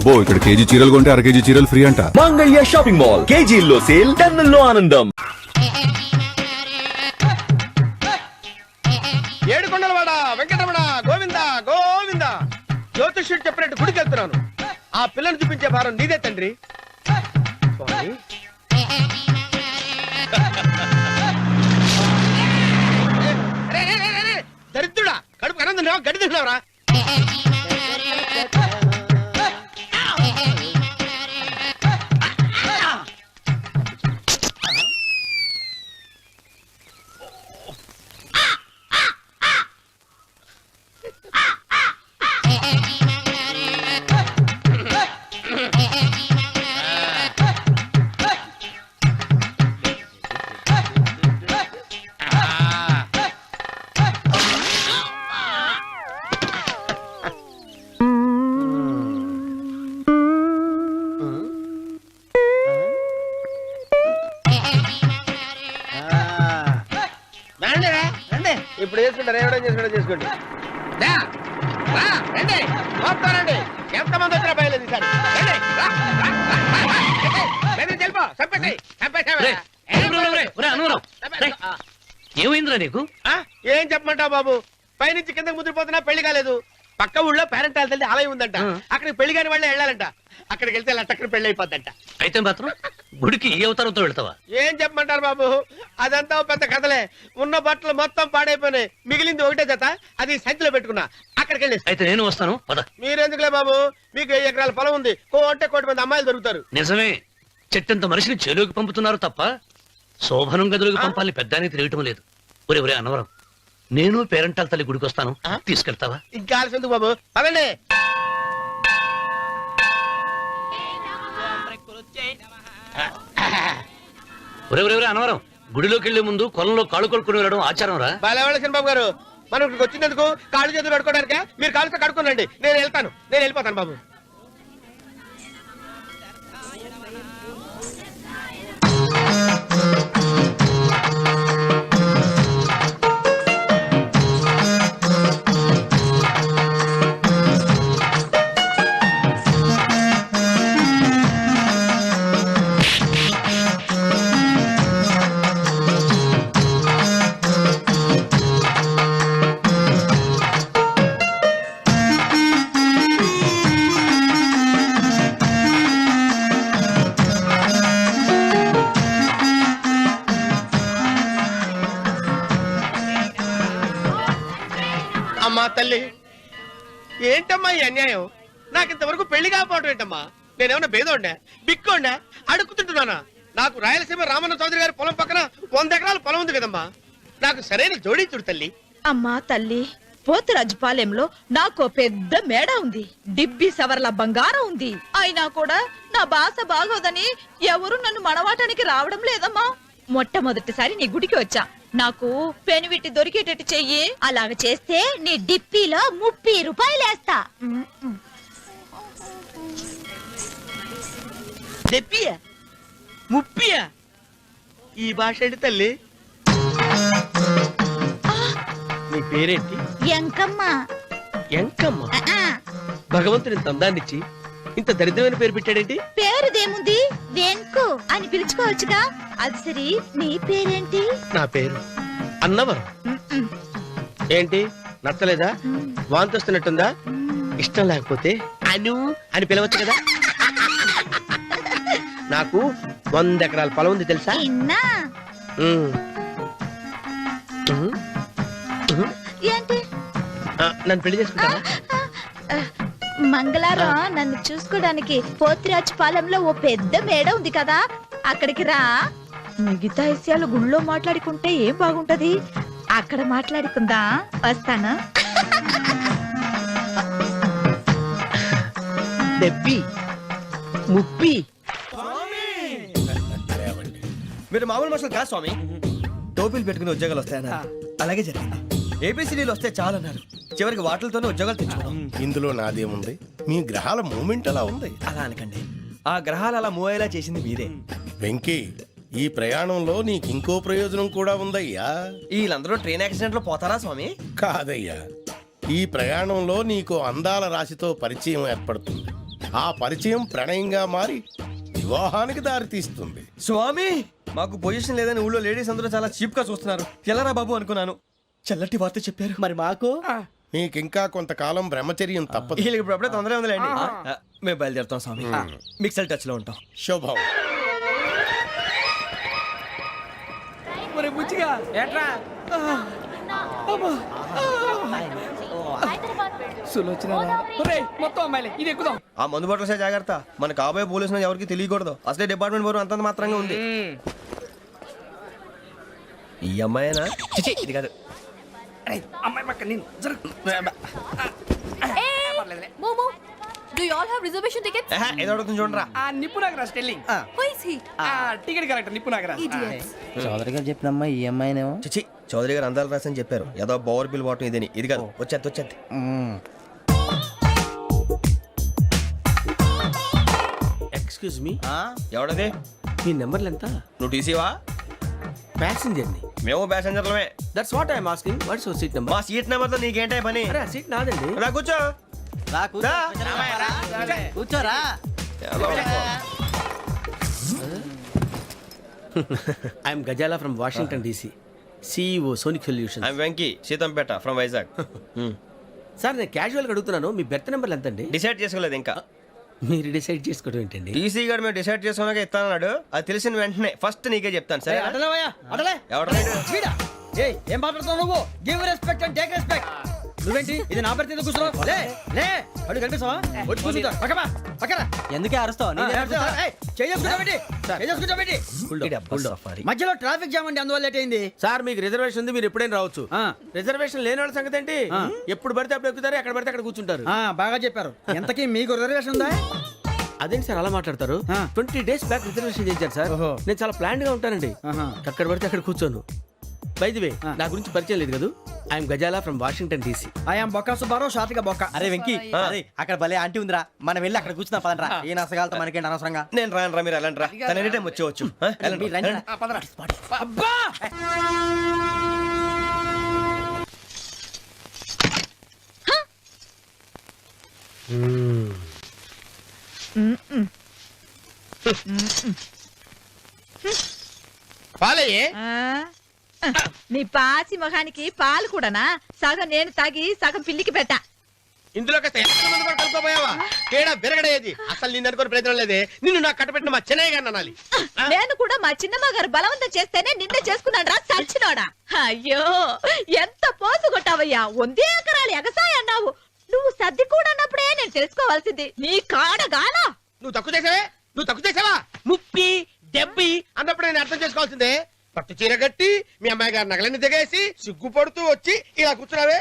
అబ్బో ఇక్కడ కేజీ చీరలు కొంటే అర కేజీ చీరలు ఫ్రీ అంట. మంగళ్య షాపింగ్ మాల్, కేజీల్లో సేల్, టన్నుల్లో ఆనందం. ఏడుకొండలవాడ వెంకటరమణ గోవింద గోవింద. జ్యోతిష్యుడు చెప్పినట్టు గుడికి వెళ్తున్నాను. ఆ పిల్లను చూపించే భారం నీదే తండ్రి. స్వామి. రే, రే, రే, రే, రే. దరిద్రుడా, కడుపు అన్నం తిన్నావా, గడి తిన్నావరా? ఇప్పుడు చేసుకుంటారు, ఎవడో చేసుకుంటా చేసుకోండి. రండి మొత్తం రండి. ఎంతమంది వచ్చినా బయలుదేరి ఏమైందిరా నీకు? ఏం చెప్పమంటావు బాబు, పైనుంచి కిందకి ముద్రపోతున్నా పెళ్లి కాలేదు. పక్క ఊళ్ళో పేరెంట్ తల్లి ఆలయం ఉందంట, అక్కడికి పెళ్లి కాని వాళ్ళే వెళ్ళాలంట. అక్కడికి వెళ్తే లట్టక్కడ పెళ్లి అయిపోద్దంట. అయితే మాత్రం గుడికి ఏ అవతారంతో వెళ్తావా? ఏం చెప్పమంటారు బాబు, అదంతా పెద్ద కథలే. ఉన్న బట్టలు మొత్తం పాడైపోయినాయి, మిగిలింది ఒకటే జత, అది సంచిలో పెట్టుకున్నా. అక్కడికి వెళ్ళి అయితే నేను వస్తాను పద. మీరెందుకులే బాబు, మీకు 1 ఎకరాల పొలం ఉంది, కోటి మంది అమ్మాయిలు దొరుకుతారు. నిజమే, చెట్టంత మనిషిని చేలోకి పంపుతున్నారు తప్ప శోభనం గదులకు పంపాలని పెద్దానికి తెలియటం లేదు. ఒరే ఒరే అన్నవరం, నేను పేరెంటాల తల్లి గుడికి వస్తాను, తీసుకెళ్తావా? ఇంకా ఆలస్యం ఎందుకు బాబు, పదండి. ఒరే ఒరే ఒరే అన్నవరం, గుడిలోకి వెళ్లే ముందు కొలంలో కాళ్ళు కొడుకుని వెళ్ళడం ఆచారం రా. బాలవాళ్ళ బాబు గారు, మనం ఇక్కడికి వచ్చినందుకు కాళ్ళు చేతులు కడుక్కోవడానికే. మీరు కాళ్ళతో కడుక్కోనండి, నేను వెళ్తాను, నేను వెళ్ళిపోతాను బాబు. అమ్మా తల్లి, ఏంటమ్మా ఈ అన్యాయం? నాకు ఇంతవరకు పెళ్లి కాకపోవడం ఏంటమ్మా? నేనేమన్నా బేదోండా, బిక్కోండా, అడుక్కుతుంటున్నానా? నాకు రాయలసీమ రామన్న చౌదరి గారి పొలం పక్కన 100 ఎకరాల పొలం ఉంది కదమ్మా. నాకు సరైన జోడించుడు తల్లి. అమ్మా తల్లి, పోతురాజుపాలెంలో నాకు పెద్ద మేడ ఉంది, డిబ్బి సవర్ల బంగారం ఉంది. అయినా కూడా నా భాష బాగోదని ఎవరు నన్ను మనవాటానికి రావడం లేదమ్మా. మొట్టమొదటిసారి నీ గుడికి వచ్చా, నాకు పెనువిట్టి దొరికేటట్టు చెయ్యి. అలాగ చేస్తే నీ డిప్పీలో 30 రూపాయలు వేస్తా. చెప్పియా 30? ఈ భాష ఏంటి తల్లి? నీ పేరేంటి? ఎంకమ్మ. ఎంకమ్మ? భగవంతుని తందాన్నిచ్చి ఇంత దరిద్రమైన పేరు పెట్టాడేంటి? పేరుదేముంది, వెంకు అని పిలుచుకోవచ్చుగా. అది సరి, నీ పేరేంటి? నా పేరు అన్నవరం. ఏంటి నచ్చలేదా? వాంతి వస్తున్నట్టుందా? ఇష్టం లేకపోతే అను అని పిలవచ్చు కదా. నాకు 100 ఎకరాల పొలం ఉంది తెలుసా? ఏంటి? నన్ను పెళ్లి చేసుకుంటావా? మంగళవారం నన్ను చూసుకోవడానికి పోతిరాజుపాలెంలో ఓ పెద్ద మేడ ఉంది కదా, అక్కడికి రా. మిగతా విషయాలు గుళ్ళో మాట్లాడుకుంటే ఏం బాగుంటది, అక్కడ మాట్లాడుకుందా. వస్తానా? దెబ్బి ముప్పి. మీరు మామూలు మనుషులు కాదు స్వామి. టోపీలు పెట్టుకుని ఉద్యోగాలు వస్తాయన్నారు, అలాగే జరిగింది. ఏబిసిడీలు వస్తే చాలన్నారు, చివరికి వాటిలతోనే ఉద్యోగాలు తెచ్చుకున్నాం. ఇందులో నాదేముంది, మీ గ్రహాల మూమెంట్ అలా ఉంది. అలా అనకండి, ఆ గ్రహాలు అలా మూవ్ అయ్యేలా చేసింది మీరే. వెంకీ, ఈ ప్రయాణంలో నీకు ఇంకో ప్రయోజనం కూడా ఉందయ్యా. వీళ్ళందరూ ట్రైన్ యాక్సిడెంట్ లో పోతారా స్వామి? కాదయ్యా, ఈ ప్రయాణంలో నీకు అందాల రాశితో పరిచయం ఏర్పడుతుంది. ఆ పరిచయం ప్రణయంగా మారి వివాహానికి దారితీస్తుంది. స్వామి మాకు పొజిషన్ లేదని ఊళ్ళో లేడీస్ అందరూ చాలా చీప్ గా చూస్తున్నారు. ఎలారా బాబు అనుకున్నాను. చల్లటి వార్త చెప్పారు. మరి మాకు నీకింకా కొంతకాలం బ్రహ్మచర్యం తప్పదు. వీళ్ళకి ఇప్పుడు అప్పుడే తొందరగా ఉందిలేండి. మేము బయలుదేరుతాం స్వామి. మిక్సెల్ టచ్ లో ఉంటాం. శుభం. మరి బుచ్చిగా ఏట్రా సులోచన మొత్తం అమ్మాయిలే ఇది ఎక్కుదాం. ఆ మందు బట్టలసే జాగ్రత్త. మన కాబోయే పోలీసులు ఎవరికి తెలియకూడదు. అసలే డిపార్ట్మెంట్ బోరు అంతంత మాత్రంగా ఉంది. ఈ అమ్మాయినా చిచి, ఇది కాదు. అమ్మాయి పక్క నేను Momo, do you all have reservation tickets? ఏదో అడుగుతుంది చూడరా. ఆ నిప్పు Nagaraj telling Who is he? ఆ టికెట్ కరెక్ట్ నిప్పు నాగరాజ్ Idiots. చౌదరి గారు చెప్పినమ్మా ఈ అమ్మాయినేమో. చిచి, చౌదరి గారు అందాలు రాసని చెప్పారు. ఏదో బోర్ బిల్ బాటం ఇదని. ఇది కాదు. వచ్చేది. Excuse me ఎవడది? మీ నెంబర్లు ఎంత? నువ్వు టీసీవా? ప్యాసింజర్ ని. మేము ప్యాసెంజర్లమే. That's what I'm asking. What's your seat number? మా సీట్ నెంబర్తో నీకేంటే పని? అరే ఆ సీట్ నాదండి. రా కూర్చో. రా. కూర్చోరా. I'm Ghazala from Washington DC, CEO Sonic solution. I'm Venky Seethampeta from Vizag. Sir నేను క్యాజువల్గా అడుగుతున్నాను, మీ బెర్త్ నెంబర్ ఎంత అండి? డిసైడ్ చేసుకోలేదు ఇంకా. మీరు డిసైడ్ చేసుకోవడం ఏంటండి? టీసీ గారు మేము డిసైడ్ చేసుకున్నాక ఇస్తానన్నాడు. అది తెలిసిన వెంటనే ఫస్ట్ నీకే చెప్తాను. సరే ఎవడ ఏం మాట్లాడుతున్నావు నువ్వు? Give respect and take respect. నువ్వేంటి ఇది నా పరిస్థితి కూర్చున్నావు? లే లే అడుగు కనిపిస్తావా? వచ్చి కూర్చుంటా. పక్కన ఎందుకే అరుస్తావు? మధ్యలో ట్రాఫిక్ జామ్ అండి, అందువల్ల లేట్ అయింది. సార్ మీకు రిజర్వేషన్ ఉంది, మీరు ఎప్పుడైనా రావచ్చు. రిజర్వేషన్ లేని వాళ్ళ సంగతి ఏంటి? ఎప్పుడు పడితే అప్పుడు ఎక్కుతారు, ఎక్కడ పడితే అక్కడ కూర్చుంటారు. బాగా చెప్పారు. ఎంతకీ మీకు రిజర్వేషన్ ఉందా? అదేంటి సార్ అలా మాట్లాడతారు? 20 days బ్యాక్ రిజర్వేషన్ చేశారు సార్. నేను చాలా ప్లాన్డ్ గా ఉంటానండి. అక్కడ పడితే అక్కడ కూర్చోను. బై ది వే నా గురించి పరిచయం లేదు కదా. I'm Ghazala from Washington DC. I'm Bokka Subbarao, షాతిగా బొక్క. అరే వెంకీ, అక్కడ భలే ఆంటీ ఉందిరా, మనం వెళ్ళి అక్కడ కూర్చున్నా పదరా. ఏ నసగాలతో మనకేంటి అనవసరంగా. నేను రాను రా, మీరు వెళ్ళండి రా. తన ఎనీ టైం వచ్చేవచ్చు. అబ్బా పాలయ్యే నీ పాసి మొహానికి పాలు కూడానా? సగం నేను తాగి సగం పిల్లికి పెట్టా. ఇందులో కాస్త ఎంతమంది కూడా కలుపుకోపోయావా? తేడా విరగడేది. అసలు నిన్ను అనుకుని ప్రయోజనం లేదే. నిన్ను నాకు కట్టబెట్టిన మా చెన్నయ్య గారిని అనాలి. నేను కూడా మా చిన్నమ్మ గారు బలవంతం చేస్తేనే నిన్నే చేసుకున్నాడు రా సచ్చినోడా. అయ్యో ఎంత పోసు కొట్టావయ్యా. వందే ఎకరాలు ఎగసాయ అన్నావు. నువ్వు సర్ది కూడా అన్నప్పుడే నేను తెలుసుకోవాల్సింది. నీ కాడగానా? నువ్వు తక్కువ చేసావా? ముప్పి డెబ్బి అన్నప్పుడు నేను అర్థం చేసుకోవాల్సిందే. పట్టు చీర కట్టి మీ అమ్మాయి గారు నగలన్నీ దిగేసి సిగ్గుపడుతూ వచ్చి ఇలా కూర్చున్నావే.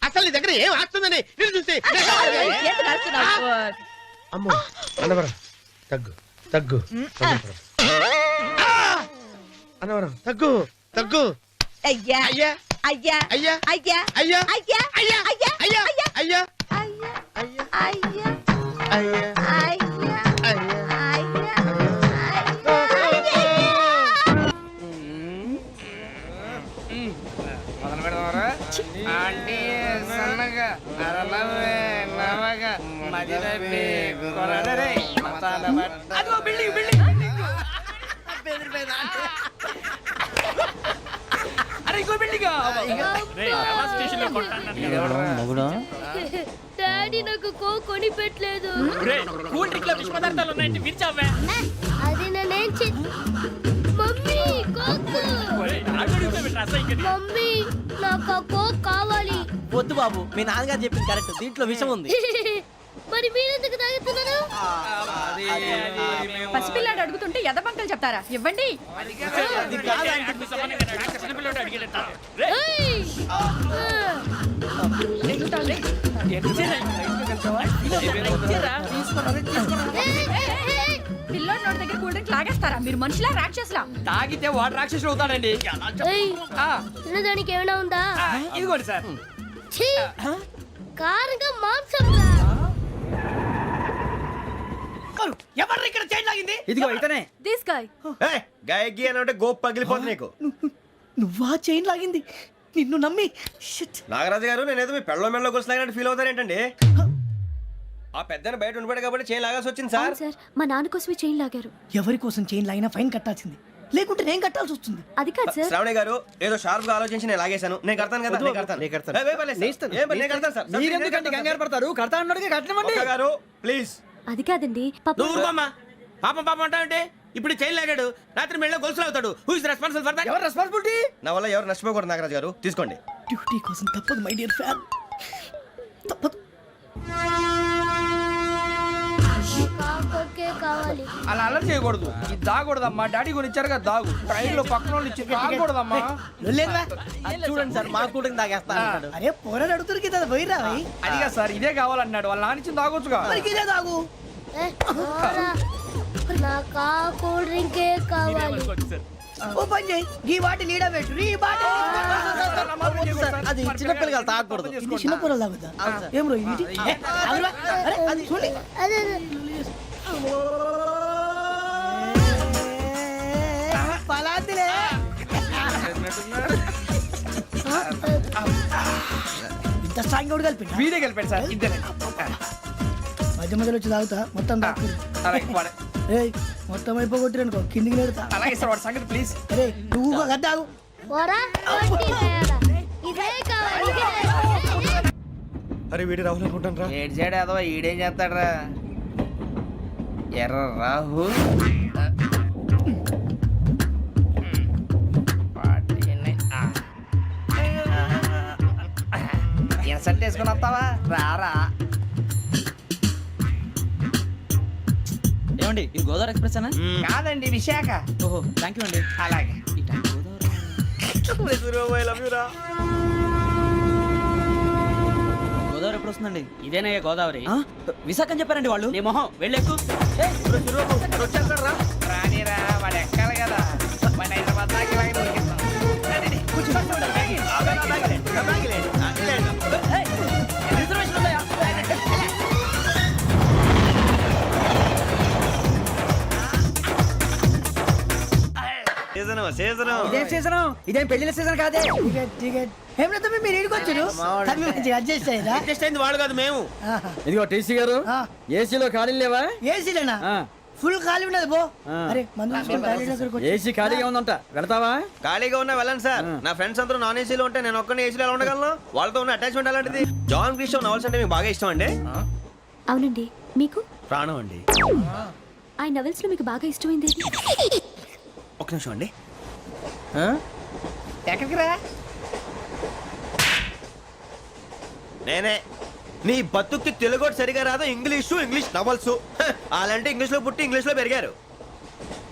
అసలు నీ దగ్గర ఏం ఆస్తుందని నేను చూసి ఎందుకు అరుస్తున్నావు? అమ్మో అన్నవరం తగ్గు అన్నవరం తగ్గు అయ్యా అయ్యా అయ్యా అయ్యా అయ్యా అయ్యా అయ్యా అయ్యా అయ్యా అయ్యా అయ్యా అయ్యా అయ్యా అయ్యా అయ్యా అయ్యా డాడీ నాకు కోక్ కొని పెట్టలేదు. అది నేనేం మమ్మీ కోక్. మమ్మీ నాకు ఆ కోక్ కావాలి. వద్దు బాబు, మీ నాన్నగారు చెప్పింది కరెక్ట్. దీంట్లో విషయం ఉంది. మరి మీరెందుకు తాగుతున్నారు? పసిపిల్లాడు అడుగుతుంటే ఎదబంకలు చెప్తారా? ఇవ్వండి. ఏయ్! పిల్లోడి నోటి దగ్గర కూల్ డ్రింక్ లాగేస్తారా? మీరు మనుషులా రాక్షసులా? తాగితే వాడు రాక్షసుడు అవుతాడండి. ఏయ్! తినడానికి ఏమైనా ఉందా? ఇదిగోండి సార్. ఛీ! కారంగా మాంసం రా. ఎవరు ఇక్కడ చైన్ లాగింది? ఇదిగో ఇతనే. This guy. గాయకి అని అంటే గోప్ పగిలిపోతుంది నీకు. నువ్వా చైన్ లాగింది? నిన్ను నమ్మి. షిట్. నాగరాజు గారు నేనేదో మీ పెళ్ళ మెళ్ళ గురిసిలాగినట్టు ఫీల్ అవుతారేంటండి? ఆ పెద్దని బయట ఉండిపోయాడు కాబట్టి చేయి లాగాల్సి వచ్చింది సార్. సార్ మా నాన్న కోసమే చైన్ లాగారు. ఎవరి కోసం చైన్ లాగినా ఫైన్ కట్టాల్సింది, లేకుంటే నేను కట్టాల్సి వస్తుంది. అది కాదు సార్. శ్రావణి గారు ఏదో షార్ప్ గా ఆలోచించి నేను లాగేశాను. నేను కడతాను కదా. నేను కడతాను. ఏ, పర్లేదు సార్. నేను కడతాను సార్. మీరెందుకంటే కంగారు పడతారు? కడతా అన్నాడుగా కట్టమండి. ఒక్క గారు ప్లీజ్. అది కాదండి పాప. నువ్వు ఊరుకోమ్మా. పాపం పాపం అంటావంటే ఇప్పుడు చైన్ లాగాడు, రాత్రి మెళ్ళ గొలుసులు అవుతాడు. Who is responsible for that? ఎవరు రెస్పాన్సిబిలిటీ? నా వల్ల ఎవరు నష్టపోకూడదు నాగరాజు గారు, తీసుకోండి. డ్యూటీ కోసం తప్పదు మై డియర్ ఫ్యాన్, తప్పదు. అలా అలర్ చేయకూడదు. ఇది దాగకూడదమ్మా. డాడీ కొని ఇచ్చారు కదా దాగు. ట్రైన్ లో పక్కన వాళ్ళు ఇచ్చి దాగకూడదమ్మా. లొల్లేందా? చూడండి సార్, మా కూడా తాగేస్తా. అరే పోరాడు అడుగుతారు కదా పోయిరా భయ్. అదిగా సార్, ఇదే కావాలన్నాడు. వాళ్ళ నాన్న ఇచ్చింది తాగొచ్చుగా. మరి ఇదే తాగు. నాకు కూల్ డ్రింకే కావాలి. ఓ పని చేయి, ఈ బాటి లీడ పెట్టు. ఈ బాటి అది చిన్నపిల్లలు తాగకూడదు. ఇది చిన్న పొరలు తాగుతా. ఏం రో ఇది? ఆగురా. అరే అది చూడండి. పలాతిలే. ఇంత స్ట్రాంగ్ కూడా కలిపి వీడే గెలిపాడు సార్. ఇద్దరే. మధ్య మధ్యలో వచ్చి తాగుతా మొత్తం తాగు. అలాగే వాడు. ఏయ్ మొత్తం అయిపోగొట్టిరనుకో కిందికి నేడుతా. అలాగే సార్, వాడు సంగతి ప్లీజ్. అరే నువ్వు కదా తాగు. అరే వీడి రాహుల్ అనుకుంటాను రా. ఏడు చేయడు ఏదో ఈడేం చేస్తాడరా. ఎర్ర రాహు ఇన్సల్ట్ వేసుకుని వస్తావా? రారా. ఏమండి ఇది గోదావరి ఎక్స్ప్రెస్ అనా? కాదండి, విశాఖ. ఓహో థ్యాంక్ యూ అండి. అలాగే. గోదావరి ఎప్పుడు వస్తుందండి? ఇదేనయ్య గోదావరి. విశాఖ అని చెప్పారండి వాళ్ళు. నీ మొహం వెళ్ళెక్కు. రానిరా, వాడు ఎక్కాలి కదా. వాడు హైదరాబాద్ దాకా ఇలాగే దొరికిస్తాం. రండి, కూర్చోండి. ఇదేం సీజన్? ఇదేం పెళ్లిన సీజన్ కాదే. టికెట్ ఏమిటో మీరు ఇడికొచ్చారు. అడ్జస్ట్ అయ్యారా? అడ్జస్ట్ అయింది వాళ్ళు కాదు, మేము. ఇదిగో టీసీ గారు, ఏసీలో ఖాళీ లేవా? ఏసీలేనా? ఫుల్ ఖాళీ ఉండదు పో. అరే ఏసీ ఖాళీగా ఉందంట, వెళతావా? ఖాళీగా ఉన్నా వెళ్ళండి సార్. నా ఫ్రెండ్స్ అందరూ నాన్ ఏసీలో ఉంటే నేను ఒక్కనే ఏసీలో ఎలా ఉండగలను? వాళ్ళతో ఉన్న అటాచ్మెంట్ అలాంటిది. జాన్ గ్రీషో నవల్స్ అంటే మీకు బాగా ఇష్టం అండి? అవునండి. మీకు? ప్రాణం అండి. ఆ నవెల్స్ లో మీకు బాగా ఇష్టమైంది? ఒక్క నిమిషం అండి. ఎక్కడికి రా? నేనే. నీ బతుక్కి తెలుగు సరిగా రాదు, ఇంగ్లీష్ నవల్స్. అలాంటి ఇంగ్లీష్ లో పుట్టి ఇంగ్లీష్ లో పెరిగారు.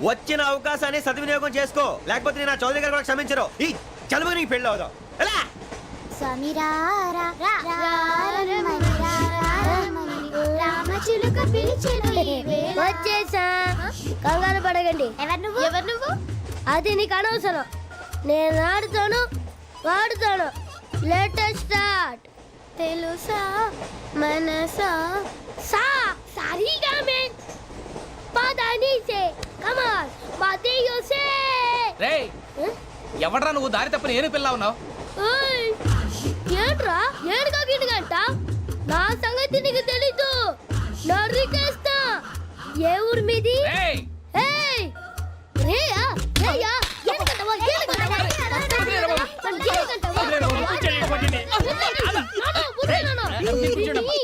వచ్చిన అవకాశాన్ని సద్వినియోగం చేసుకో, లేకపోతే నేను నా చౌదరి గారు కూడా క్షమించరు. ఈ చదువు నీకు పెళ్ళి అవుదాం. ఎలా? వచ్చేసా, కంగారు పడకండి. ఎవరు నువ్వు? అది నీకు అనవసరం. నేను ఆడుతాను, వాడుతాను. Let start. తెలుసా మనసా సా సారీగా మే పదని సే కమాన్ మాదేయో సే. రేయ్, ఎవడ్రా నువ్వు? దారి తప్ప నేను పిల్ల ఉన్నావు. ఓయ్ ఏంట్రా ఏడుగా గిడుగంట? నా సంగతి నీకు తెలీదు. నరికేస్తా. ఏ ఊరు మీది? రేయ్, ఏయ్ రేయా రేయా ఏడుగంటవా ఏడుగంటవా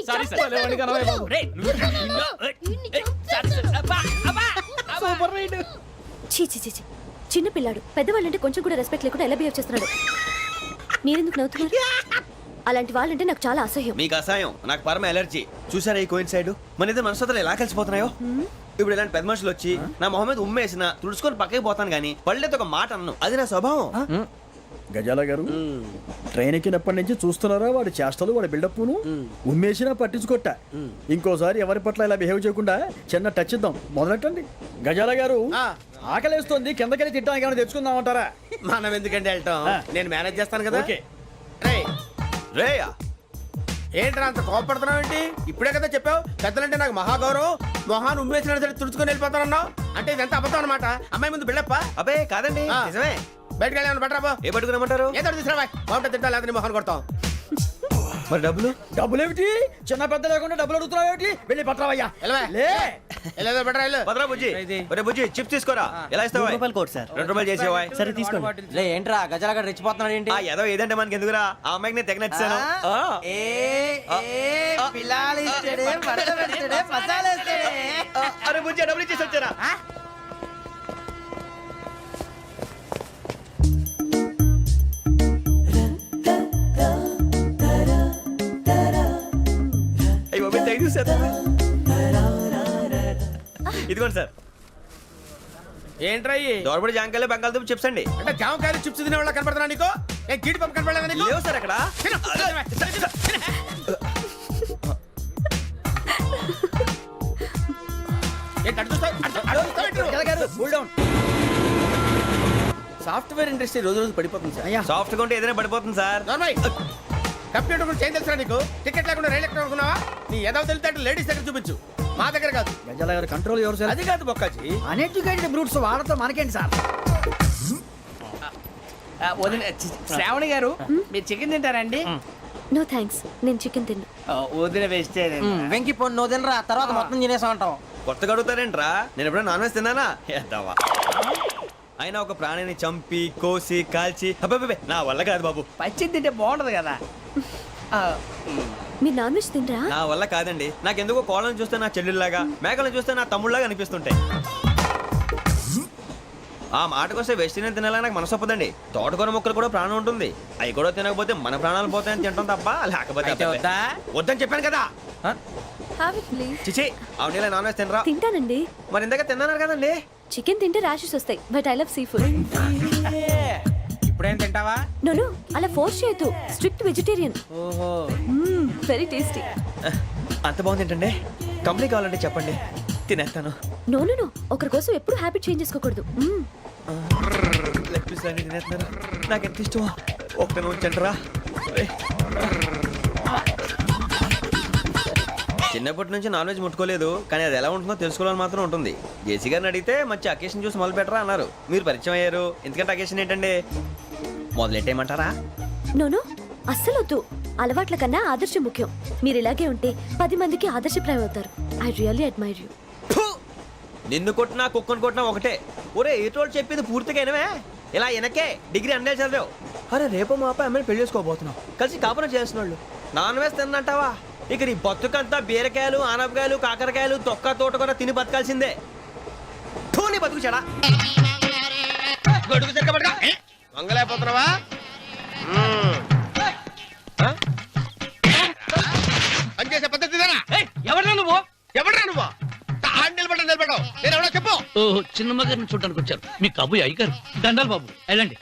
సారీ సార్. Super ride. చీ చీ చీ, చిన్న పిల్లాడు. పెద్దవాళ్ళంటే కొంచెం కూడా రెస్పెక్ట్ లేకుండా ఎలా బిహేవ్ చేస్తున్నాడు. మీరెందుకు నవ్వుతున్నారు? అలాంటి వాళ్ళంటే నాకు చాలా అసహ్యం. మీకు అసహాయం, నాకు పరమ ఎలర్జీ. చూసారా ఈ కోయిన్ సైడ్? మన ఇద్దరు మనసులో ఎలా కలిసిపోతున్నాయో. ఇప్పుడు ఇలాంటి పెద్ద మనుషులు వచ్చి నా మొహం మీద ఉమ్మేసిన తుడుచుకొని పక్కకి పోతాను కానీ పళ్ళేతో ఒక మాట అన్ను. అది నా స్వభావం. గజాల గారు, ట్రైన్ ఎక్కినప్పటి నుంచి చూస్తున్నారా వాడి చేష్టలు, వాడి బిల్డప్ను? ఉమ్మేసినా పట్టించుకోట. ఇంకోసారి ఎవరి పట్ల ఇలా బిహేవ్ చేయకుండా చిన్న టచ్ ఇద్దాం. మొదలెట్టండి. గజాల గారు, ఆకలేస్తోంది, కిందకెళ్ళి తిట్టడానికి ఏమైనా తెచ్చుకుందామంటారా? మనం ఎందుకంటే వెళ్ళటం, నేను మేనేజ్ చేస్తాను కదా. ఓకే. రేయా, ఏంట్రా అంత కోపడుతున్నావు ఏంటి? ఇప్పుడే కదా చెప్పావు పెద్దలంటే నాకు మహాగౌరవం, మొహాన్ని ఉమ్మేసిన సరే తుడుచుకొని వెళ్ళిపోతానన్నావు. అంటే ఇదంతా అబద్ధం అనమాట. అమ్మాయి ముందు బిల్డప్ప. అబ్బే కాదండి, నిజమే. బయటకు వెళ్ళాను బట్రాబో. ఏ పట్టుకురమ్మంటారు? ఏదో తీసుకురా బాగుంటుంది తింటా, లేదా మొహాన్ని కొడతాం. మరి డబ్బులు డబ్బులు ఏమిటి? చిన్న పెద్ద లేకుండా డబ్బులు అడుగుతున్నావు ఏమిటి? వెళ్ళి పట్టరావయ్యా. లే. భద్రా బుజ్జి ఒరే బుజ్జి చిప్స్ తీసుకోరా. ఎలా ఇస్తావా? Court sir. 2 రూపాయలు చేసేవా? సరే తీసుకోండి. లే ఏంట్రా గజాల రెచ్చిపోతున్నాడు ఏంటి? ఆ ఏదో ఏదంటే మనకి ఎందుకురా, ఆ అమ్మాయికి నేను తెగ నచ్చాను. అరే బుజ్జి డబ్బులు ఇచ్చేసి వచ్చారా? అయ్యో తెగ చూసారు. ఇదిగోండి సార్. ఏంట్రా దోరబడి జాంకాయలు బంగాళదుంప చిప్స్ అండి. అంటే జామకాయలు చిప్స్ తినే వాళ్ళ కనపడుతున్నా నీకు? ఏ గీడి పంపు కనపడలేదా నీకు? లేవు సార్ అక్కడ. సాఫ్ట్వేర్ ఇండస్ట్రీ రోజు రోజు పడిపోతుంది సార్. సాఫ్ట్ గా ఉంటే ఏదైనా పడిపోతుంది సార్. కంప్యూటర్ గురించి ఏం తెలుసా నీకు? టికెట్ లేకుండా రైలు ఎక్కడ అనుకున్నావా? నీ ఏదో తెలితే అంటే లేడీస్ దగ్గర చూపించు, మా దగ్గర కాదు. గజాల గారు కంట్రోల్ ఎవరు సార్? అది కాదు బొక్కాజీ. అన్ఎడ్యుకేటెడ్ బ్రూట్స్ వాడతో మనకేంటి సార్? శ్రావణి గారు మీరు చికెన్ తింటారండి? నో థ్యాంక్స్, నేను చికెన్ తిన్ను. వదిన వేస్తే వెంకి పొన్ను నువ్వు తినరా, తర్వాత మొత్తం తినేసా ఉంటాం. కొత్తగా అడుగుతారేంట్రా? నేను ఎప్పుడైనా నాన్ వెజ్ తిన్నానా? ఎద్దావా. అయినా ఒక ప్రాణిని చంపి కోసి కాల్చి అబ్బబ్బే నా వల్ల కాదు బాబు. పచ్చి తింటే బాగుంటది కదా. మీరు నాన్ వెజ్ తినరా? నా వల్ల కాదండి. నాకెందుకో కోళ్ళని చూస్తే నా చెల్లెళ్ళలాగా, మేకలను చూస్తే నా తమ్ముళ్ళలాగా అనిపిస్తుంటాయి. ఆ మాటకొస్తే వెస్టిరియన్ తినాలని నాకు మనసు ఒప్పదండి. తోటకూర మొక్కలు కూడా ప్రాణం ఉంటుంది. అవి కూడా తినకపోతే మన ప్రాణాలు పోతాయని తింటాం తప్ప లేకపోతే వద్దని చెప్పాను కదా. Have it, please. చిచి అవునీ నాన్ వెజ్ తినరా? తింటానండి. మరి ఇందాక తిన్నాను కదండి. చికెన్ తింటే ర్యాషెస్ వస్తాయి, but I love sea food. ఇప్పుడేం తింటావా? నో అలా ఫోర్స్ చేయొద్దు. Strict vegetarian. ఓహో, వెరీ టేస్టీ. అంత బాగుంది ఏంటండి? కంప్లీట్ కావాలంటే చెప్పండి, తినేస్తాను. నో ఒకరి కోసం ఎప్పుడు హ్యాబిట్ చేంజ్ చేసుకోకూడదు. లెగ్ పీస్ అన్ని తినేస్తున్నారు. నాకు ఎంత ఇష్టం. ఒకటే ఉంచండిరా. చిన్నప్పటి నుంచి నాన్ వెజ్ ముట్టుకోలేదు, కానీ అది ఎలా ఉంటుందో తెలుసుకోవాలని మాత్రం ఉంటుంది. జేసీ గారిని అడిగితే మంచి అకేషన్ చూసి మొదలు పెట్టరా అన్నారు. మీరు పరిచయం అయ్యారు, ఎందుకంటే అకేషన్ ఏంటండి? మొదలెట్టేయమంటారా? నో అస్సలు వద్దు. అలవాట్ల కన్నా ఆదర్శం ముఖ్యం. మీరు ఇలాగే ఉంటే 10 మందికి ఆదర్శప్రాయం అవుతారు. I really admire you. నిన్ను కొట్టినా కుక్కను కొట్టినా ఒకటే. ఒరే ఏటోళ్ళు చెప్పింది పూర్తిగా వినవే. ఇలా వెనకే డిగ్రీ అన్నే చదివావు. అరే రేపు మా అబ్బాయి అమ్మాయిని పెళ్లి చేసుకోబోతున్నావు, కలిసి కాపురం చేసిన వాళ్ళు నాన్ వెజ్ తిన్నంటావా? ఇక నీ బతుకంతా బీరకాయలు, ఆనపకాయలు, కాకరకాయలు, తొక్క తోట కూడా తిని బతకాల్సిందే. నీ బతుకు చెడా. గొడుగు తిరగబడగా మంగళైపోతున్నావా? పనిచేసే పద్ధతి ఎవరా నువ్వు? ఎవడరా నువ్వు? నిలబడ్డావు. నేను ఎవడో చెప్పు. చిన్నమ్మ గారిని చూడడానికి వచ్చారు. మీ కబుయ్య అయ్యగారు. దండాలు బాబు, వెళ్ళండి.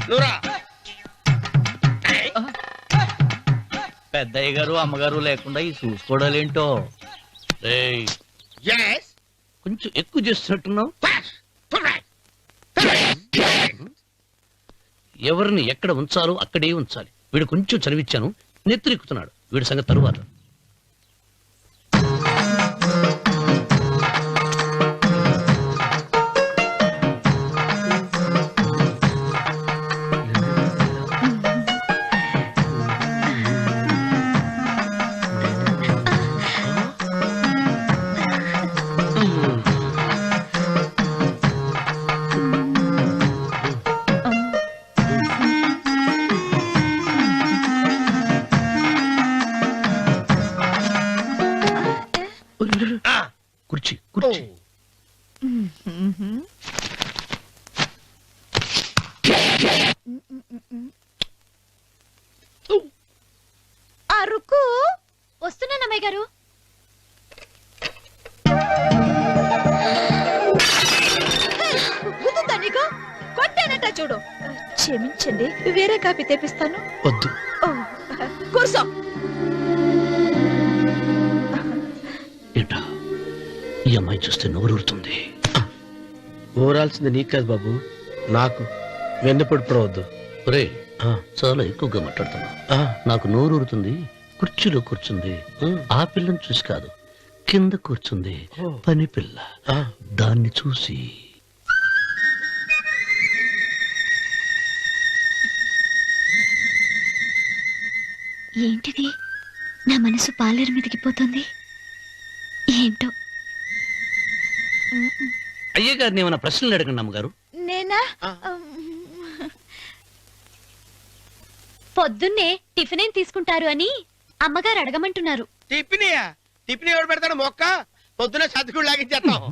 నువ్వురా. పెద్దయ్య గారు అమ్మగారు లేకుండా ఈ చూసుకోవడాలేంటో. కొంచెం ఎక్కువ చేస్తున్నట్టున్నావు. ఎవరిని ఎక్కడ ఉంచాలో అక్కడే ఉంచాలి. వీడు కొంచెం చదివిచ్చాను, నెత్తిరెక్కుతున్నాడు. వీడి సంగతి తరువాత. కుర్చీ కుర్చీ. అరుకు వస్తున్నాను అమ్మాయి గారు. కొట్టానట చూడు. క్షమించండి, వేరే కాపీ తెప్పిస్తాను. వద్దు. కూర్చో. ఏంటా ఈ అమ్మాయి చూస్తే నోరూరుతుంది. ఊరాల్సింది నీకు కాదు బాబు, నాకు. వెన్నపొడి పడవద్దు. ఒరే చాలా ఎక్కువగా మాట్లాడుతున్నా. నాకు నోరూరుతుంది. కుర్చీలో కూర్చుంది. ఆ పిల్లని చూసి కాదు, కింద కూర్చుంది పని పిల్ల. దాన్ని చూసి ఏంటిది నా మనసు పాలేరు మీదకి పోతుంది ఏంటో. అయ్య గారిని ఏమైనా ప్రశ్నలు అడగండి అమ్మగారు. నేనా పొద్దున్నే టిఫిన్ ఏం తీసుకుంటారు అని అమ్మగారు అడగమంటున్నారు. టిఫినియా? టిఫిన్ ఎవడు పెడతాడు మొక్క? పొద్దున సతుకుడు లాగించేస్తాం.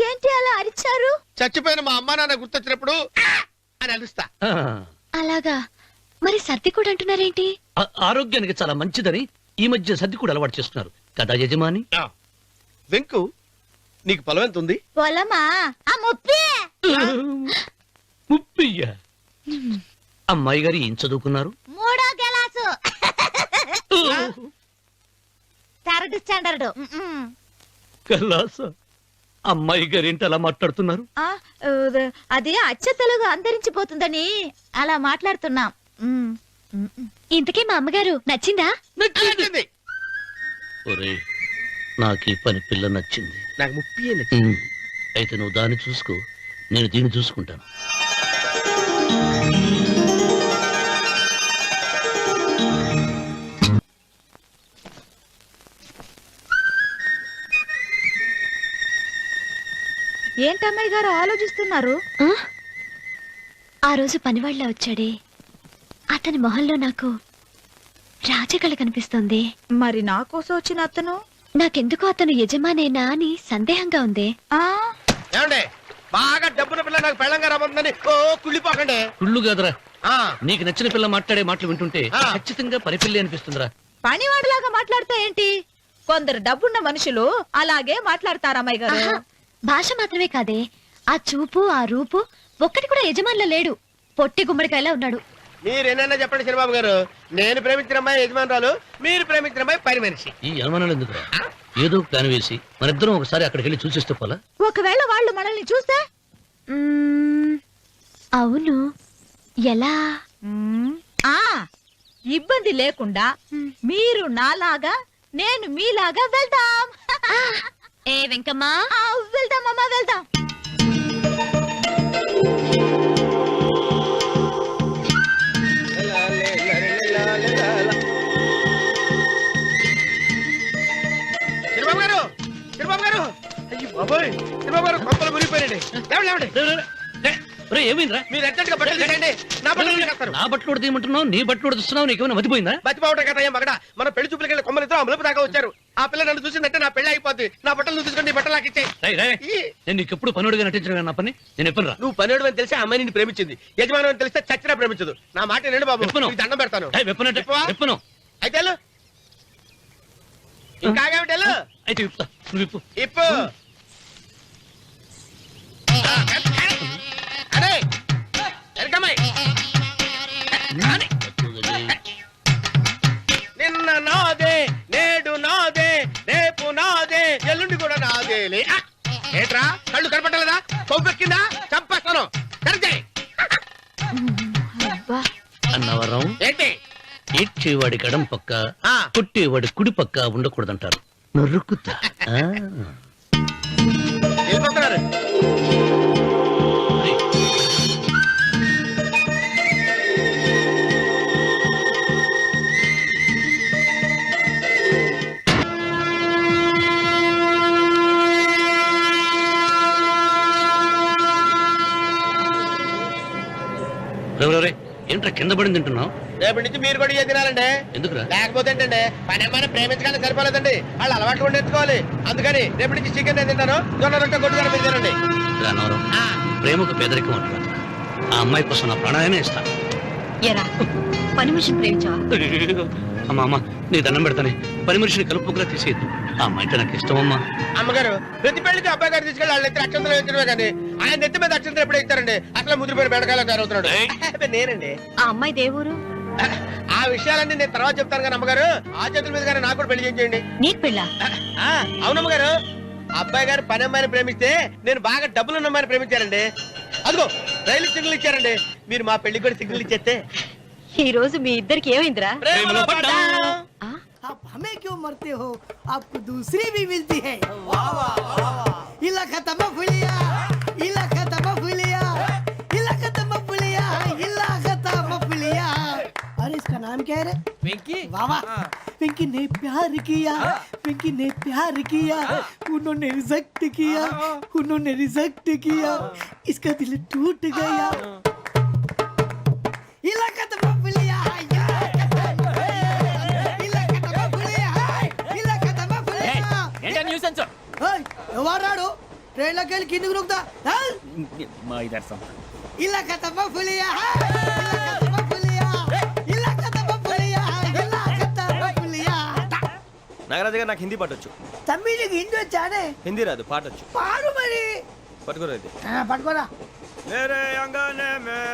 ఏంటి అలా అరిచారు? చచ్చిపోయిన మా అమ్మా నాన్న గుర్తొచ్చినప్పుడు అని అలుస్తా. ఆ, అలాగా, మరి సర్ది కూడా అంటున్నారేంటి? ఆరోగ్యానికి చాలా మంచిదని ఈ మధ్య సర్ది కూడా అలవాటు చేస్తున్నారు కదా యజమాని. వెంకు, నీకు పొలం ఎంత ఉంది? పొలమా? ఆ ముప్పి. ముప్పయ్య. అమ్మాయి గారు ఏం చదువుకున్నారు? 3వ క్లాసు, 3rd స్టాండర్డ్. కలాస. అమ్మాయి గారు ఏంటి అలా మాట్లాడుతున్నారు? అది అచ్చ తెలుగు అంతరించిపోతుందని అలా మాట్లాడుతున్నాం. ఇంతకీ మా అమ్మగారు నచ్చిందా? నచ్చింది. ఒరే, నాకు ఈ పని పిల్ల నచ్చింది. నాకు ముప్పి. అయితే నువ్వు దాన్ని చూసుకో, నేను దీన్ని చూసుకుంటాను. ఏంటమ్మాయి గారు ఆలోచిస్తున్నారు? ఆ రోజు పనివాళ్ళ వచ్చాడే, అతని మొహంలో నాకు రాజకళ కనిపిస్తోంది. మరి నా కోసం వచ్చిన అతను? నాకెందుకో అతను యజమానేనా అని సందేహంగా ఉంది. ఏమండి, బాగా డబ్బున పిల్ల నాకు పెళ్ళంగా రాబోతుందని కుళ్ళిపోకండి. కుళ్ళు కాదురా, ఆ, నీకు నచ్చిన పిల్ల మాట్లాడే మాటలు వింటుంటే ఖచ్చితంగా పనిపిల్లి అనిపిస్తుందిరా. పనివాడిలాగా మాట్లాడతా ఏంటి? కొందరు డబ్బున్న మనుషులు అలాగే మాట్లాడతారు అమ్మాయి గారు. ఆహా, భాష మాత్రమే కాదే, ఆ చూపు ఆ రూపు ఒక్కటి కూడా యజమానిలో లేడు. పొట్టి గుమ్మడికాయలా ఉన్నాడు. మీరేనన్నా చెప్పండి చంద్రబాబు గారు, నేను ప్రేమించిన అమ్మాయి యజమానురాలు, మీరు ప్రేమించిన అమ్మాయి పని మనిషి. ఈ అనుమానాలు ఎందుకురా? ఏదో ప్లాన్ వేసి మనిద్దరం ఒకసారి అక్కడికి వెళ్ళి చూసేస్తే పోలా? ఒకవేళ వాళ్ళు మనల్ని చూస్తే? అవును, ఎలా? ఇబ్బంది లేకుండా మీరు నాలాగా నేను మీలాగా వెళ్దాం. ఏ వెంకమ్మా, వెళ్దామమ్మా, వెళ్దాం. చంద్రబాబు గారు, చంద్రబాబు గారు, అయ్యో బాబోయ్, చంద్రబాబు గారు కొంపలు మునిగిపోయారండి. లేవండి. ఏమైందిరా? మీరు అర్జెంట్ గా బట్టలు తీయండి. నా బట్టలు తీసేస్తారు. నా బట్టలు కూడా తీయమంటున్నావు, నీ బట్టలు కూడా తీస్తున్నావు, నీకేమైనా మతిపోయిందా? బతిపోవటం కదా ఏం మగడ. మన పెళ్లి చూపులకి వెళ్ళి కొమ్మలతో అమలుపు దాకా వచ్చారు. ఆ పిల్ల నన్ను చూసిందంటే నా పెళ్లి అయిపోద్ది. నా బట్టలు తీసుకొని బట్టలు నాకు ఇచ్చేయి. నేను నీకు ఎప్పుడు పనుడిగా నటించిన నా పని నేను ఎప్పుడు రా. నువ్వు పనివాడు అని తెలిసి ఆ అమ్మాయి నిన్ను ప్రేమించింది, యజమాని అని తెలిస్తే చచ్చినా ప్రేమించదు. నా మాట నేను బాబు, విప్పను. నీకు దండం పెడతాను. విప్పవా? విప్పను. అయితే వెళ్ళు. ఇంకా ఆగేమిటి వెళ్ళు. అయితే విప్పుతా, నువ్వు విప్పు. ఇప్పు. అరే ఎరకమ్మాయి, నిన్న నాదే, నేడు నాదే, రేపు నాదే, ఎల్లుండి కూడా నాదేలే. ఏట్రా కళ్ళు కనపట్టలేదా? కొవ్వెక్కిందా? చంపేస్తాను. కరెక్టే. అన్నవరం ఏంటి? ఏడ్చేవాడి గడం పక్క, ఆ. కొట్టేవాడి కుడి పక్క ఉండకూడదంటారు. నరుకుతా. వెళ్ళిపోతున్నారు. ఏంట్రా కింద పడింది తింటున్నావు? రేపటి నుంచి మీరు కూడా ఇదే తినాలండి. ఎందుకురా? లేకపోతే ఏంటండి, పని ఏమైనా ప్రేమించగానే సరిపోలేదండి, వాళ్ళు అలవాట్లు కూడా నేర్చుకోవాలి. అందుకని రేపటి నుంచి చికెన్ నేను తింటాను, జొన్న రొట్టె కొట్టుకొని మీరు తినండి. అన్నవరం, ప్రేమకు పేదరికం అంటున్నా. ఆ అమ్మాయి కోసం నా ప్రాణాయనే ఇస్తాను. పని మనిషిని ప్రేమించావా? అమ్మా అమ్మ, నీ దండం పెడతానే, పని మనిషిని కలుపుకులా తీసేయద్దు. ఆ అమ్మాయి అంటే నాకు ఇష్టం అమ్మా. అమ్మగారు, ప్రతి పెళ్లికి అబ్బాయి గారు తీసుకెళ్ళి వాళ్ళ ఎత్తి అక్షంతలు వేయించడమే కానీ ఆయన ఎత్తి మీద అక్షంతలు ఎప్పుడు ఇస్తారండి? అసలు ముదిరిపోయిన బెడకాయలు తయారవుతున్నాడు. నేనండి. ఆ అమ్మాయి దేవురు. ఆ విషయాలన్నీ నేను తర్వాత చెప్తాను కానీ అమ్మగారు, ఆ చేతుల మీద గారు నాకు కూడా పెళ్లి చేయండి. నీకు పెళ్ళా? అవునమ్మగారు, అబ్బాయి గారు పని అమ్మాయిని ప్రేమిస్తే నేను బాగా డబ్బులు అమ్మాయిని ప్రేమించారండి. అదిగో రైలు సిగ్నల్ ఇచ్చారండి. మీరు మా పెళ్లికి కూడా సిగ్నల్ ఇచ్చేస్తే. ఈ రోజు మీ ఇద్దరికి ఏమైందిరా? ప్రేమలో పడ్డాం. आप हमें क्यों मरते हो? आपको दूसरी भी मिलती है. इला खत्म फुलिया, इला खत्म फुलिया, इला खत्म फुलिया, इला खत्म फुलिया. क्या रे पिंकी वाह पिंकी ने प्यार किया पिंकी ने प्यार किया उन्होंने रिजेक्ट किया उन्होंने रिजेक्ट किया इसका दिल टूट गया इलाका तो बबलिया इलाका तो बबलिया इलाका तो बबलिया ఏంటా న్యూసెన్స్ ఎవరాడు ట్రైన్ లోకి వెళ్ళి కిందికి నొక్కుతా మా ఇదర్సం ఇలాకా तो बबलिया इलाका तो बबलिया इलाका तो बबलिया इलाका तो बबलिया నాగరాజు గారు నాకు హిందీ పాటొచ్చు. తమ్మి నీకు హిందీ వచ్చానే హిందీ రాదు పాటొచ్చు. పాడు మరి పట్టుకోరైతే పట్టుకోరా मेरे अंगने में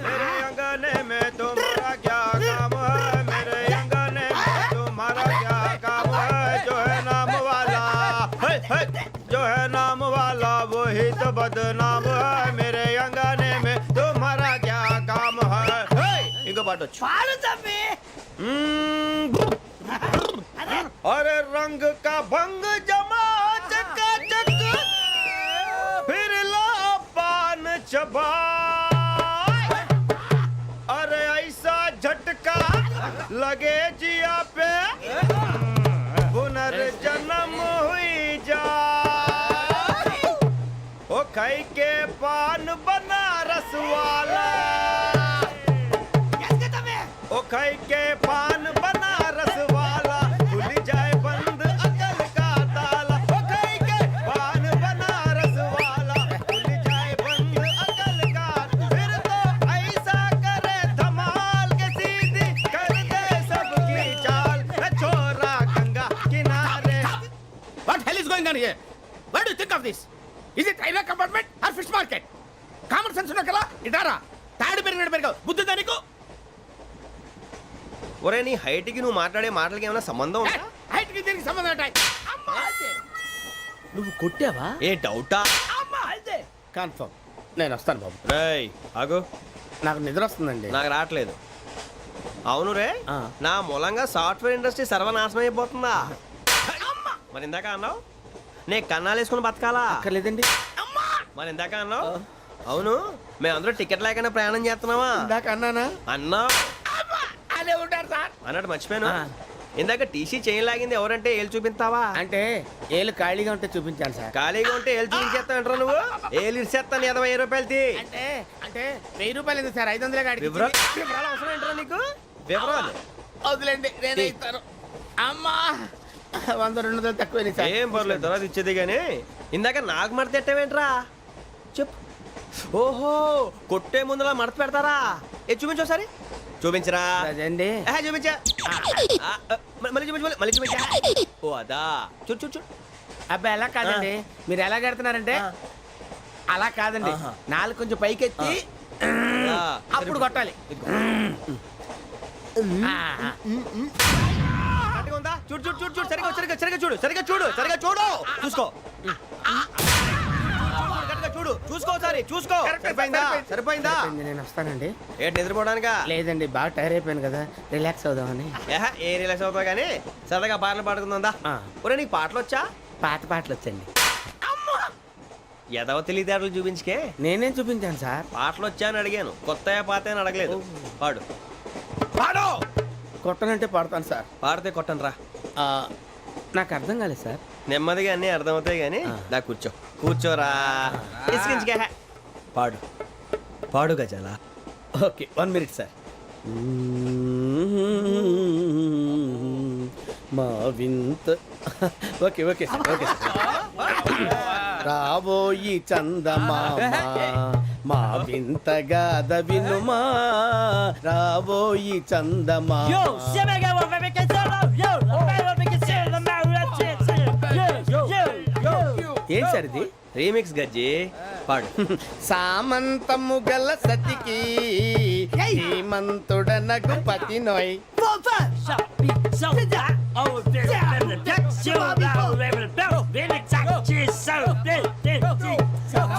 मेरे अंगने में तुम्हारा क्या काम है मेरे अंगने में तुम्हारा क्या काम है जो है नाम वाला जो है नाम वाला वही तो बदनाम है मेरे अंगने में तुम्हारा क्या काम है इनको बाटो పాడు తమ్మి अरे रंग का भंग जमा चकाचक फिर ला पान चबा अरे ऐसा झटका लगे जिया पे पुनर्जन्म हुई जा ओ खाई के पान बनारस वाला ओ खाई के पान बनारस वाला खुल जाए बंद अकल का ताला ओ खाई के पान बनारस वाला खुल जाए बंद अकल का फिर तो ऐसा करे धमाल के सीधी कर दे सबकी चाल छोरा गंगा किनारे What hell is going on here? What do you think of this? Is it railway compartment or fish market? Common sense ఉన్న కదా ఇటారా తాడు పెరిగావు బుద్ధి దానికి ఒరే నీ హైట్ కి నువ్వు మాట్లాడే మాటలకి ఏమైనా సంబంధం ఉందా హైట్ కి దీనికి సంబంధం ఉంటాయి నువ్వు కొట్టావా? ఏ డౌటా కన్ఫర్మ్ నేను వస్తాను బాబు రేయ్ ఆగు నాకు నిద్ర వస్తుందండి నాకు రావట్లేదు అవును రే ఆ. నా మూలంగా సాఫ్ట్వేర్ ఇండస్ట్రీ సర్వనాశనం అయిపోతుందా మరి ఇందాక అన్నావు నే కన్నాలు వేసుకుని బతకాలా అక్కర్లేదండి. మరి ఇందాక అన్నావు అవును మేమందరూ టికెట్ లేకుండా ప్రయాణం చేస్తున్నావా ఇందాక అన్నానా అన్నావు అదే ఉంటారు సార్ అన్నట్టు మర్చిపోయాను ఇందాక టీసీ చైన్ లాగింది ఎవరంటే ఏళ్ళు చూపిస్తావా అంటే ఏళ్ళు ఖాళీగా ఉంటే చూపించాను సార్ ఖాళీగా ఉంటే ఏళ్ళు చూపించేస్తావు నువ్వు ఏళ్ళు ఇచ్చేస్తాను 20 రూపాయలు తీ అంటే అంటే 1000 రూపాయలు ఎందుకు సార్ 500 కాడికి వివరాలు అవసరం ఏంట్రా నీకు వివరాలు వదిలేండి నేనే ఇస్తాను అమ్మా 100 200 తక్కువ సార్ ఏం పర్లేదు తర్వాత ఇచ్చేది కానీ ఇందాక నాకు మడత ఎట్టవేంట్రా చెప్పు ఓహో కొట్టే ముందులా మడత పెడతారా ఏ చూపించు ఒకసారి చూపించరా అదండి చూపించా మళ్ళీ చూపించు మళ్ళీ చూపించా ఓ అదా చూడు చూడు చూడు అబ్బాయి ఎలా కాదండి మీరు ఎలా కడుతున్నారంటే అలా కాదండి నాలుగు కొంచెం పైకెత్తి అప్పుడు కొట్టాలి కరెక్ట్గా ఉందా చూడు చూడు చూడు చూడు సరిగా సరిగా సరిగా చూడు సరిగా చూడు సరిగా చూడు చూసుకో కరెక్ట్గా చూడు చూసుకో ఒకసారి చూసుకో సరిపోయిందా సరిపోయిందా నేను వస్తానండి ఏంటి నిద్రపోవడానికా లేదండి బాగా టైర్ అయిపోయాను కదా రిలాక్స్ అవుదామని ఏ రిలాక్స్ అవుతావు కానీ సరదాగా పాటలు పాడుకుందా ఒరే నీకు పాటలు వచ్చా పాత పాటలు వచ్చండి ఎదవ తెలివితేటలు చూపించుకే నేనేం చూపించాను సార్ పాటలు వచ్చా అని అడిగాను కొత్త పాత అని అడగలేదు పాడు పాడు కొట్టనంటే పడతాను సార్ పాడితే కొట్టను రా నాకు అర్థం కాలేదు సార్ నెమ్మదిగా అన్నీ అర్థమవుతాయి కానీ దా కూర్చో కూర్చోరా ఇసుకించుకే పాడు పాడు గజాల ఓకే 1 మినిట్ సార్ మా వింత ఓకే ఓకే సార్ ఓకే రాబోయి చందమామ మా వింతగా వినుమా రాబోయి చందమా ఏం సార్ ఇది రీమిక్స్ గజ్జి పాడు సామంతము గల సతికి హేమంతుడనగు పతి నోయ్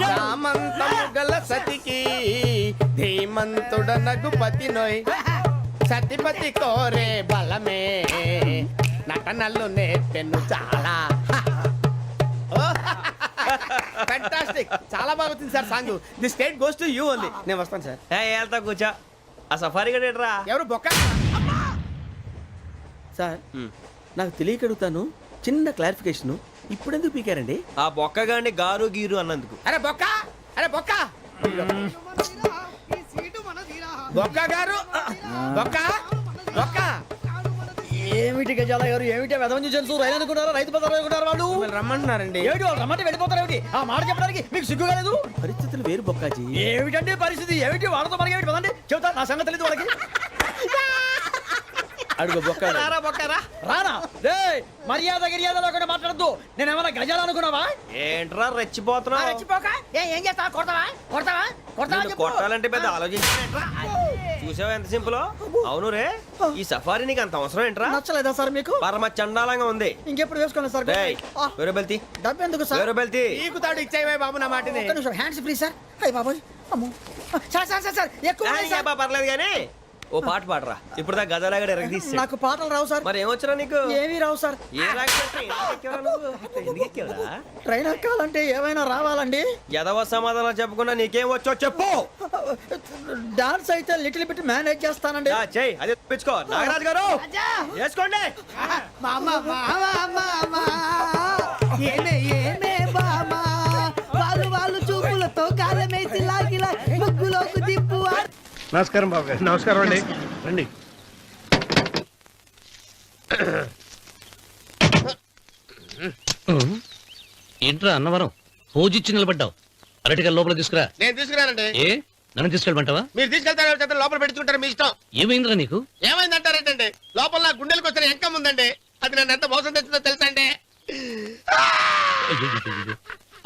సామంతము గల సతికి ధీమంతుడనగు పతి నోయ్ సతిపతి కోరే బలమే నటనలు నేర్పెను చాలా ఫ్యాంటాస్టిక్ చాలా బాగా వచ్చింది sir song the state goes to you only నేను వస్తాను సార్ వెళ్తా కూర్చో ఆ సఫారీ గడేట్రా ఎవరు బొక్క సార్ నాకు తెలియక అడుగుతాను, చిన్న క్లారిఫికేషన్. ఇప్పుడు ఎందుకు పీకారండి? ఆ బొక్క గాని గారు గీరు అన్నందుకు. అరే బొక్క, అరే బొక్క, బొక్క గారు, బొక్క బొక్క. ఏమిటి గజాల గారు, ఏమిటి వెదవం చూసాను రైలు అనుకున్నారా, రైతు బజార్ అనుకున్నారు వాళ్ళు? మిమ్మల్ని రమ్మంటున్నారండి. ఏమిటి వాళ్ళు రమ్మంటే వెళ్ళిపోతారు ఏమిటి? ఆ మాట చెప్పడానికి మీకు సిగ్గు కాలేదు? పరిస్థితులు వేరు బొక్కాజీ. ఏమిటండి పరిస్థితి, ఏమిటి వాళ్ళతో మనకి ఏమిటి పదండి చెబుతా, నా సంగతి తెలియదు వాళ్ళకి. అడుగు బొక్క. రారా బొక్కరా. రానా రే, మర్యాద గిర్యాద లేకుండా మాట్లాడద్దు. నేను ఏమన్నా గజాలు అనుకున్నావా? ఏంట్రా రెచ్చిపోతున్నావు? ఏం చేస్తావా? కొడతావా? కొడతావా? కొడతావా నిన్ను చెప్పు. కొట్టాలంటే పెద్ద ఆలోచించావేంట్రా? చూసావా ఎంత సింపుల్? అవును రే, ఈ సఫారీ నీకు అంత అవసరం ఏంట్రా? నచ్చలేదా సార్ మీకు? పరమ చండాలంగా ఉంది. ఇంకెప్పుడు వేసుకోండి సార్. డేయ్, వేరే బెల్తి, డబ్బు ఎందుకు సార్? వేరే బెల్తి. నీకు తాడు ఇచ్చాయి బాబు నా మాటని. ఒక్క నిమిషం, హ్యాండ్స్ ఫ్రీ సార్. అయ్య బాబోయ్, అమ్మో. సార్ సార్ సార్ సార్ ఎక్కువ ఉన్నాయి సార్. పర్లేదు కానీ ఓ పాట పాడరా. ఇప్పుడు దా గదలాగడ ఎరగదీసి. నాకు పాటలు రావు సార్. మరి ఏమొచ్చరా నీకు? ఏమీ రావు సార్. ఏ రాకపోతే ఎందుకు ఎక్కేవరా నువ్వు? ఎందుకు ఎక్కేవరా? ట్రైన్ ఎక్కాలంటే ఏమైనా రావాలండి? ఎదవ సమాధానం చెప్పకుండా నీకేం వచ్చో చెప్పు. డాన్స్ అయితే లిటిల్ బిట్ మేనేజ్ చేస్తానండి. చెయ్యి, అదే తెప్పించుకో. నాగరాజు గారు వేసుకోండి. మామ ఏమే ఏమే బామా, వాళ్ళు చూపులతో కాలమేసి లాగిలా ముగ్గులోకి తిప్పు. నమస్కారం బాబు గారు. నమస్కారం అండి. రండి. ఏంట్రా అన్నవరం పూజిచ్చి నిలబడ్డావు? అరటిగా లోపల తీసుకురా. నేను తీసుకురానండి. ఏ నన్ను తీసుకెళ్ళమంటావా? మీరు తీసుకెళ్తారు, లోపల పెట్టుకుంటారు, మీ ఇష్టం. ఏమైందిరా నీకు? ఏమైందంటారేంటండి? లోపల నా గుండెలకు వచ్చిన ఎంకం ఉందండి. అది నన్ను ఎంత మోసం తెచ్చిందో తెలుసా అండి? అయ్యయ్యయ్యయ్యో.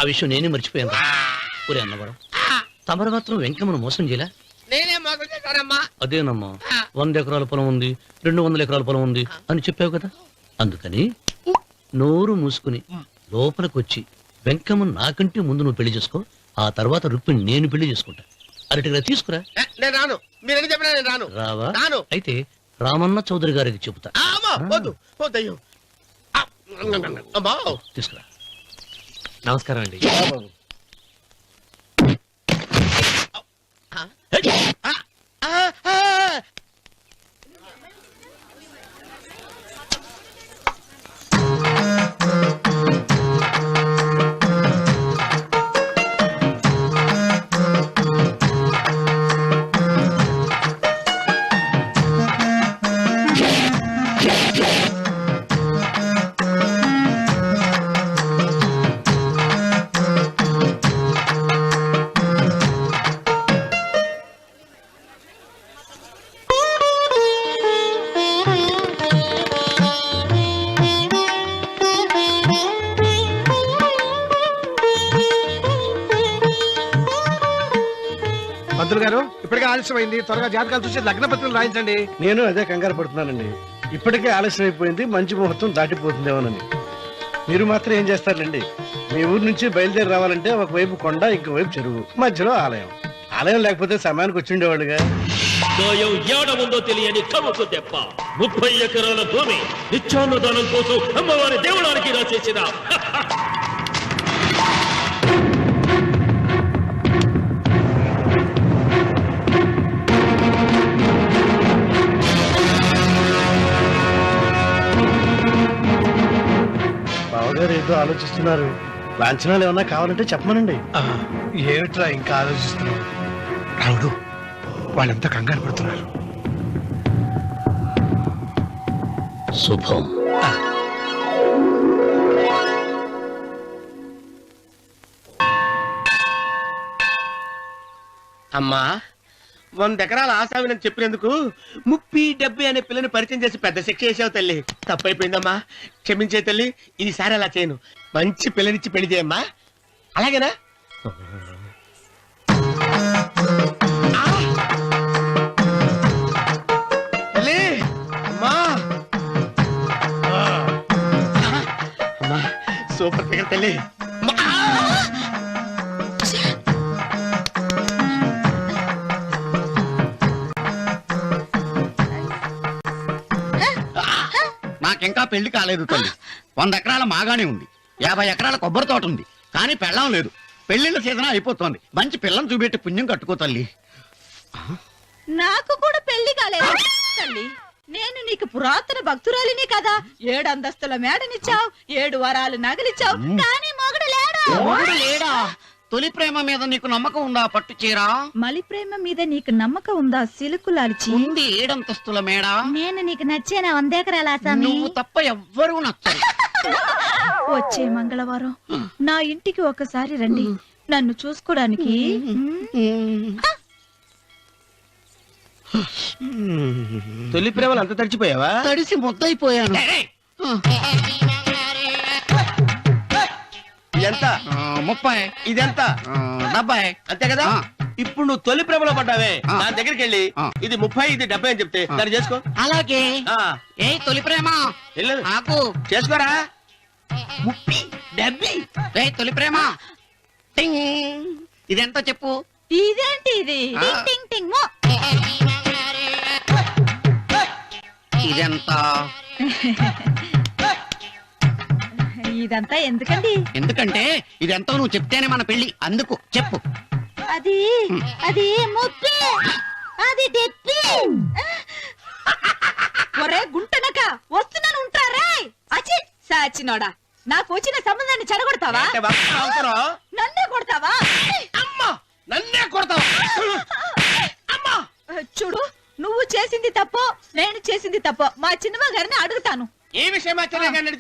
ఆ విషయం నేనే మర్చిపోయాను. ఒరే అన్నవరం, తమరు మాత్రం వెంకమ్మను మోసం చేయలే? నేనే మోసం చేశానమ్మా. అదేనమ్మా, 100 ఎకరాల పొలం ఉంది, 200 ఎకరాల పొలం ఉంది అని చెప్పావు కదా. అందుకని నోరు మూసుకుని లోపలికి వచ్చి వెంకమ్మను నాకంటే ముందు నువ్వు పెళ్లి చేసుకో. ఆ తర్వాత రుక్మిణి నేను పెళ్లి చేసుకుంటా. అరటిగా తీసుకురా. నేను రాను. మీరేం చెప్పినా నేను రాను. రావా? రాను. అయితే రామన్న చౌదరి గారికి చెబుతా. అమ్మా, వద్దు వద్దయ్యో. అమ్మా, తీసుకురా. నమస్కారం అండి. పంతులు గారు, ఇప్పటికే ఆలస్యమైంది. త్వరగా జాతకాలు చూసి లగ్న పత్రికలు రాయించండి. నేను అదే కంగారు పడుతున్నానండి. ఇప్పటికే ఆలస్యం అయిపోయింది, మంచి ముహూర్తం దాటిపోతుందేమోనని. మీరు మాత్రం ఏం చేస్తారండి? మీ ఊరు నుంచి బయలుదేరి రావాలంటే ఒకవైపు కొండ, ఇంకోవైపు చెరువు, మధ్యలో ఆలయం. ఆలయం లేకపోతే సమయానికి వచ్చిండేవాళ్ళుగా. ఏడముందో తెలియని కవుకు దెబ్బ 30 ఎకరాల భూమి నిత్యాన్నదానం కోసం అమ్మవారి దేవుడానికి రాసేసిన బావగారు ఏదో ఆలోచిస్తున్నారు. లాంఛనాలు ఏమన్నా కావాలంటే చెప్పమనండి. ఏమిట్రా ఇంకా ఆలోచిస్తున్నావు? రావుడు, వాళ్ళంతా కంగారు పడుతున్నారు. శుభం. అమ్మా, 100 ఎకరాల ఆశావినని చెప్పినందుకు 30-70 అనే పిల్లని పరిచయం చేసి పెద్ద శిక్ష చేసావు తల్లి. తప్పైపోయిందమ్మా, క్షమించే తల్లి. ఈసారి అలా చేయను. మంచి పిల్లనిచ్చి పెళ్లి చేయమ్మా. అలాగేనా? తల్లి, అమ్మా, అమ్మా, సూపర్ ఫిగర్ తల్లి. నాకింకా పెళ్లి కాలేదు తల్లి. 100 ఎకరాల మాగానే ఉంది, 50 ఎకరాల కొబ్బరి తోట ఉంది, కానీ పెళ్ళం లేదు. పెళ్లిళ్ళ సీజన్ అయిపోతోంది. మంచి పిల్లని చూపెట్టి పుణ్యం కట్టుకో తల్లి. నాకు కూడా పెళ్లి కాలేదు తల్లి. నేను నీకు పురాతన భక్తురాలిని కదా. 7 అంతస్తుల మేడనిచ్చావు, 7 వరాలు నగలిచ్చావు, కానీ మొగుడు లేడు. మొగుడు లేడా? తొలి ప్రేమ మీద నీకు నమ్మకం ఉందా పట్టు చీరా? మలి ప్రేమ మీద నీకు నమ్మకం ఉందా సిలుకులాల్చి? ఉంది 7 అంతస్తుల మేడ. నేను నీకు నచ్చేనా 100 ఎకరాల ఆసామి? నువ్వు తప్ప ఎవ్వరూ నచ్చరు. వచ్చే మంగళవారం నా ఇంటికి ఒకసారి రండి నన్ను చూసుకోడానికి. తొలి ప్రేమలు అంత తడిచిపోయావా? తడిసి ముద్దయిపోయాను. ఎంత? 30. ఇదెంత? 70. అంతే కదా. ఇప్పుడు నువ్వు తొలి ప్రేమలో పడ్డావే, నా దగ్గరికి వెళ్ళి ఇది 30 ఇది 70 అని చెప్తే దాన్ని చేసుకో. అలాగే. ఏ తొలి ప్రేమ వెళ్ళు. ఆకు చేసుకోరా. 30 70. ఏ తొలి ప్రేమ టింగ్. ఇదెంత చెప్పు? ఇదేంటి ఇది? టింగ్ టింగ్ టింగ్ మో. ఇదెంత? ఇదంతా ఎందుకండి? ఎందుకంటే ఇదెంతో నువ్వు చెప్తేనే మన పెళ్లి. అందుకు చెప్పు. అది అది ముప్పి, అది డెప్పి. ఒరే గుంటనక వస్తున్నాను ఉంటారా? అచి సాచినోడా, నాకు వచ్చిన సంబంధాన్ని చెడగొడతావా? అంటే బాగా అవసరం. నన్నే కొడతావా? అమ్మా నన్నే కొడతావా? అమ్మా చూడు, నువ్వు చేసింది తప్పో నేను చేసింది తప్పో మా చిన్నమ్మ గారిని అడుగుతాను. ఏ విషయం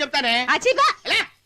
చెప్తానే. అచిబా ఎలా?